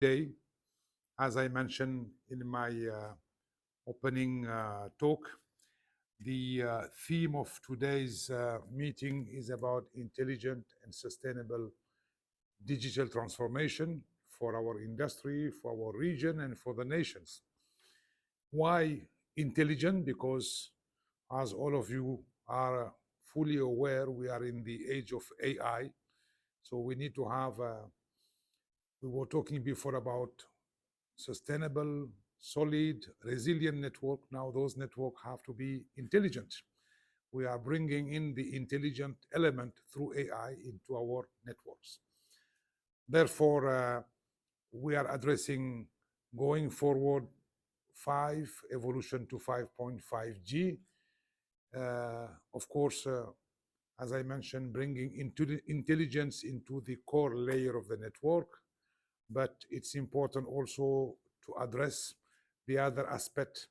Today, as I mentioned in my opening talk, the theme of today's meeting is about intelligent and sustainable digital transformation for our industry, for our region, and for the nations. Why intelligent? Because, as all of you are fully aware, we are in the age of AI. So we need to have, we were talking before about sustainable, solid, resilient network. Now those networks have to be intelligent. We are bringing in the intelligent element through AI into our networks. Therefore, we are addressing going forward 5 evolution to 5.5G. Of course, as I mentioned, bringing into intelligence into the core layer of the network, but it's important also to address the other aspect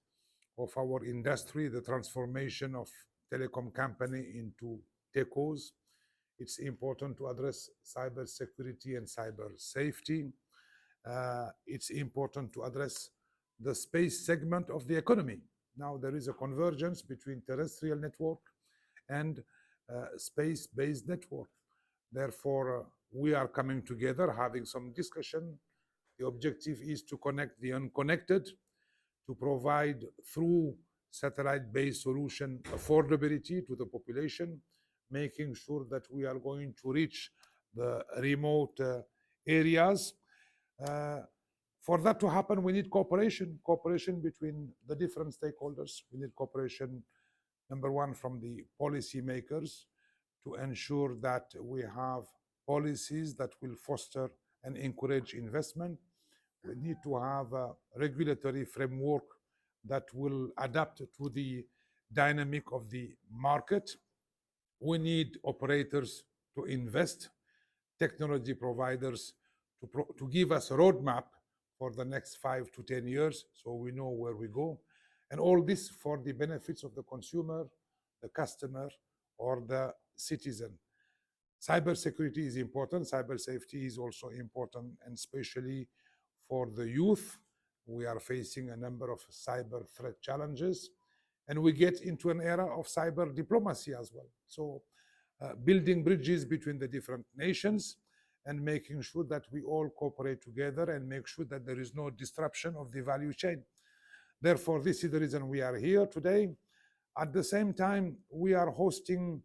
of our industry, the transformation of telecom company into telcos. It's important to address cybersecurity and cyber safety. It's important to address the space segment of the economy. Now there is a convergence between terrestrial network and space-based network. Therefore, we are coming together, having some discussion. The objective is to connect the unconnected, to provide through satellite-based solution affordability to the population, making sure that we are going to reach the remote areas. For that to happen, we need cooperation between the different stakeholders. We need cooperation, number one, from the policymakers to ensure that we have policies that will foster and encourage investment. We need to have a regulatory framework that will adapt to the dynamic of the market. We need operators to invest, technology providers to give us a roadmap for the next 5 to 10 years so we know where we go. And all this for the benefits of the consumer, the customer, or the citizen. Cybersecurity is important. Cyber safety is also important, and especially for the youth. We are facing a number of cyber threat challenges, and we get into an era of cyber diplomacy as well. So building bridges between the different nations and making sure that we all cooperate together and make sure that there is no disruption of the value chain. Therefore, this is the reason we are here today. At the same time, we are hosting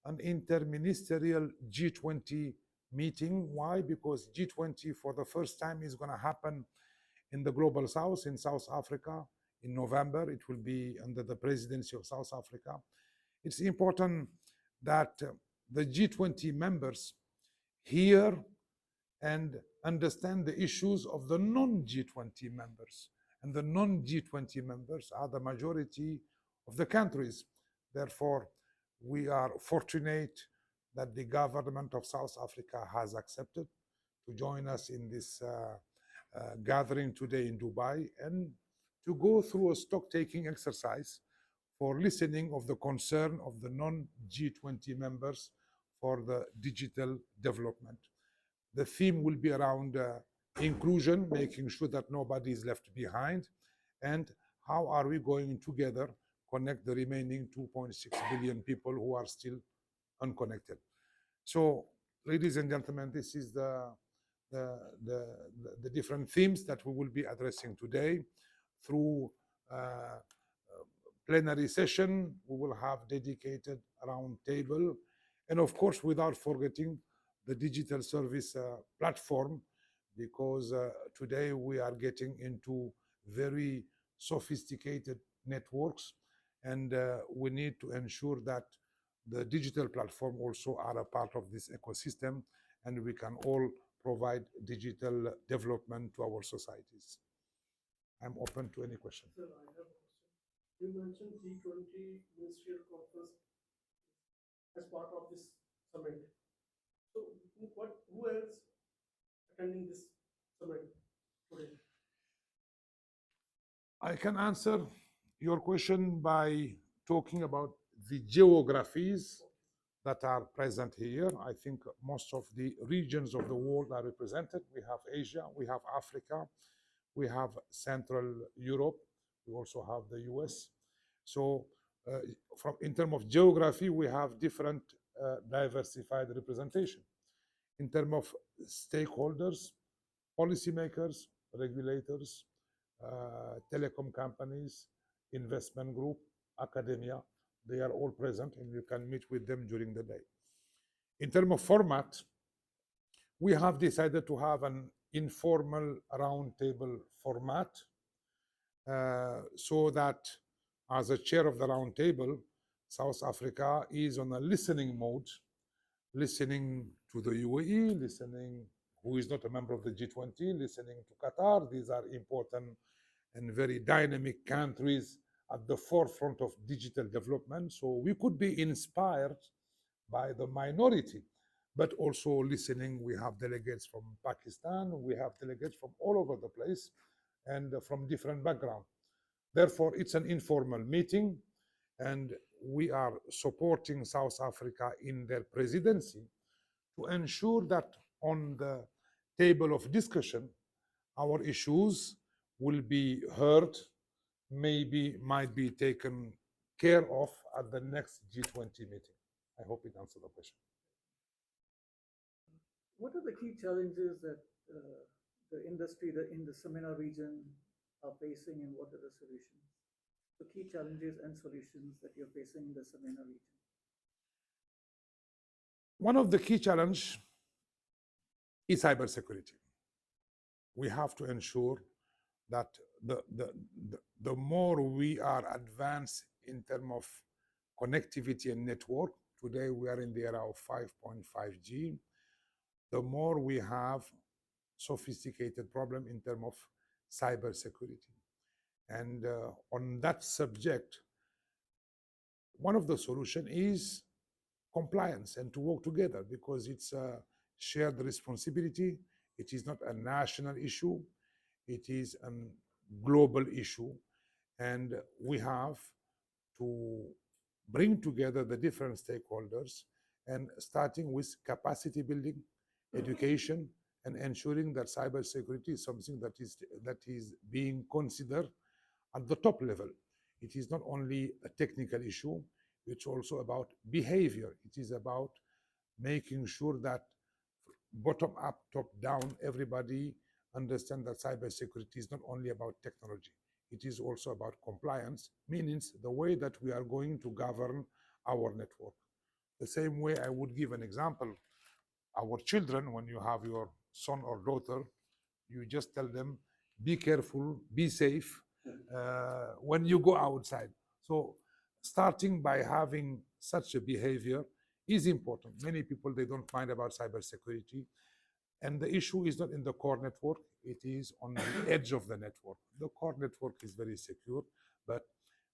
an interministerial G20 meeting. Why? Because G20 for the first time is going to happen in the Global South, in South Africa, in November. It will be under the presidency of South Africa. It's important that the G20 members hear and understand the issues of the non-G20 members. And the non-G20 members are the majority of the countries. Therefore, we are fortunate that the government of South Africa has accepted to join us in this gathering today in Dubai and to go through a stock-taking exercise for listening of the concern of the non-G20 members for the digital development. The theme will be around inclusion, making sure that nobody is left behind, and how are we going together connect the remaining 2.6 billion people who are still unconnected. So, ladies and gentlemen, this is the different themes that we will be addressing today. Through plenary session, we will have dedicated round table, and of course, without forgetting the digital service platform, because today we are getting into very sophisticated networks, and we need to ensure that the digital platform also are a part of this ecosystem, and we can all provide digital development to our societies. I'm open to any question. Sir, I have a question. You mentioned G20 Ministerial Conference as part of this summit. So, who else attending this summit today? I can answer your question by talking about the geographies that are present here. I think most of the regions of the world are represented. We have Asia, we have Africa, we have Central Europe, we also have the US. So in terms of geography, we have different diversified representation. In terms of stakeholders, policymakers, regulators, telecom companies, investment group, academia, they are all present and you can meet with them during the day. In terms of format, we have decided to have an informal roundtable format so that as a chair of the roundtable, South Africa is on a listening mode, listening to the UAE, listening who is not a member of the G20, listening to Qatar. These are important and very dynamic countries at the forefront of digital development. So we could be inspired by the minority, but also listening. We have delegates from Pakistan, we have delegates from all over the place and from different backgrounds. Therefore, it's an informal meeting, and we are supporting South Africa in their presidency to ensure that on the table of discussion, our issues will be heard, maybe might be taken care of at the next G20 meeting. I hope it answered the question. What are the key challenges that the industry in the SAMENA region are facing, and what are the solutions? The key challenges and solutions that you're facing in the SAMENA region. One of the key challenges is cybersecurity. We have to ensure that the more we are advanced in terms of connectivity and network, today we are in the era of 5.5G, the more we have sophisticated problem in terms of cybersecurity. And on that subject, one of the solutions is compliance and to work together, because it's a shared responsibility. It is not a national issue. It is a global issue. And we have to bring together the different stakeholders, and starting with capacity building, education, and ensuring that cybersecurity is something that is being considered at the top level. It is not only a technical issue, it's also about behavior. It is about making sure that bottom up, top down, everybody understand that cybersecurity is not only about technology. It is also about compliance, meaning the way that we are going to govern our network. The same way I would give an example, our children, when you have your son or daughter, you just tell them, be careful, be safe when you go outside. So starting by having such a behavior is important. Many people, they don't mind about cybersecurity. And the issue is not in the core network, it is on the edge of the network. The core network is very secure, but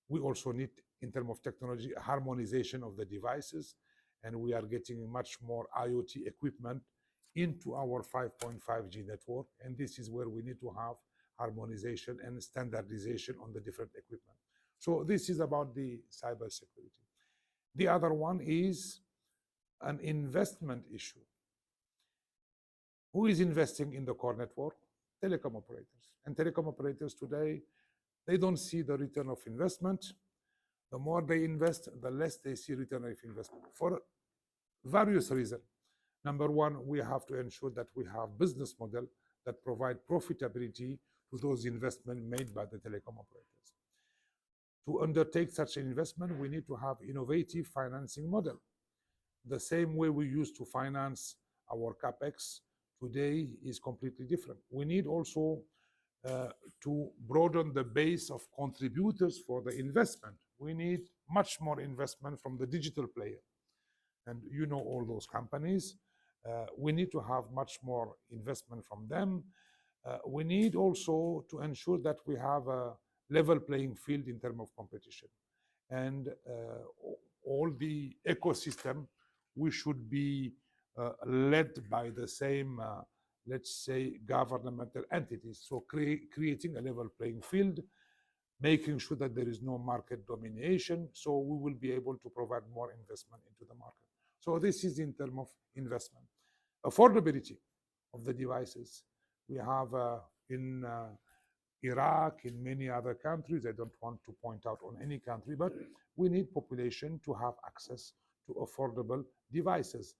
we also need, in terms of technology, harmonization of the devices, and we are getting much more IoT equipment into our 5.5G network, and this is where we need to have harmonization and standardization on the different equipment. So this is about the cybersecurity. The other one is an investment issue. Who is investing in the core network? Telecom operators. And telecom operators today, they don't see the return of investment. The more they invest, the less they see return of investment for various reasons. Number one, we have to ensure that we have business model that provide profitability to those investments made by the telecom operators. To undertake such an investment, we need to have innovative financing model. The same way we used to finance our CapEx today is completely different. We need also to broaden the base of contributors for the investment. We need much more investment from the digital player. And you know all those companies. We need to have much more investment from them. We need also to ensure that we have a level playing field in terms of competition. And all the ecosystem, we should be led by the same, let's say, governmental entities. So creating a level playing field, making sure that there is no market domination, so we will be able to provide more investment into the market. So this is in terms of investment. Affordability of the devices. We have in Iraq, in many other countries, I don't want to point out on any country, but we need population to have access to affordable devices.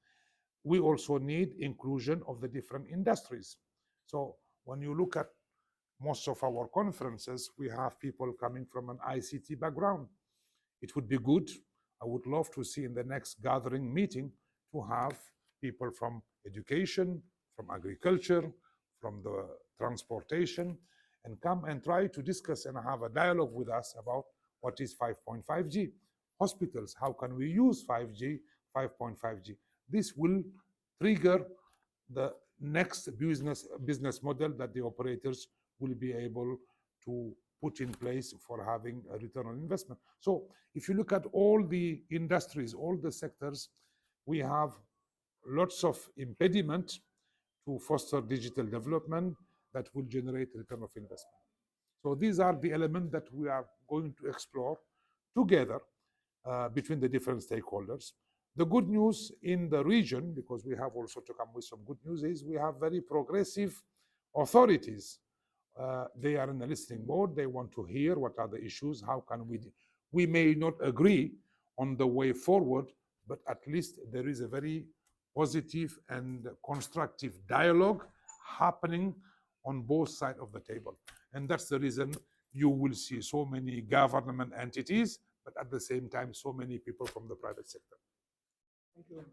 We also need inclusion of the different industries. So when you look at most of our conferences, we have people coming from an ICT background. It would be good. I would love to see in the next gathering meeting to have people from education, from agriculture, from the transportation, and come and try to discuss and have a dialogue with us about what is 5.5G. Hospitals, how can we use 5G, 5.5G? This will trigger the next business model that the operators will be able to put in place for having a return on investment. So if you look at all the industries, all the sectors, we have lots of impediment to foster digital development that will generate return of investment. So these are the elements that we are going to explore together between the different stakeholders. The good news in the region, because we have also to come with some good news, is we have very progressive authorities. They are in the listening mode. They want to hear what are the issues. How can we may not agree on the way forward, but at least there is a very positive and constructive dialogue happening on both sides of the table. And that's the reason you will see so many government entities, but at the same time, so many people from the private sector. Thank you.